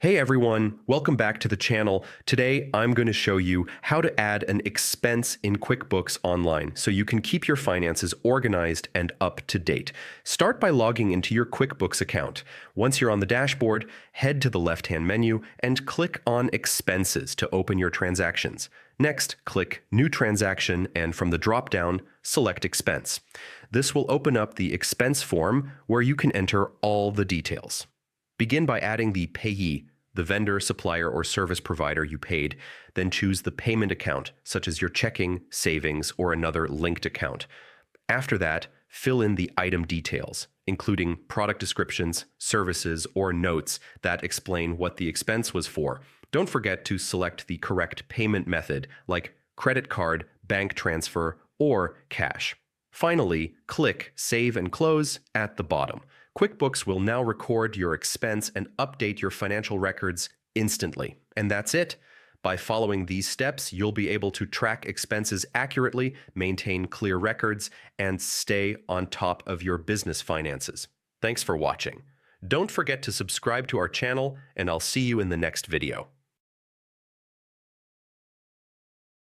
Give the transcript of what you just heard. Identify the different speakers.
Speaker 1: Hey everyone, welcome back to the channel. Today I'm going to show you how to add an expense in QuickBooks Online so you can keep your finances organized and up to date. Start by logging into your QuickBooks account. Once you're on the dashboard, head to the left-hand menu and click on Expenses to open your transactions. Next, click New Transaction and from the drop-down, select Expense. This will open up the expense form where you can enter all the details. Begin by adding the payee, the vendor, supplier, or service provider you paid, then choose the payment account, such as your checking, savings, or another linked account. After that, fill in the item details, including product descriptions, services, or notes that explain what the expense was for. Don't forget to select the correct payment method, like credit card, bank transfer, or cash. Finally, click Save and Close at the bottom. QuickBooks will now record your expense and update your financial records instantly. And that's it. By following these steps, you'll be able to track expenses accurately, maintain clear records, and stay on top of your business finances. Thanks for watching. Don't forget to subscribe to our channel, and I'll see you in the next video.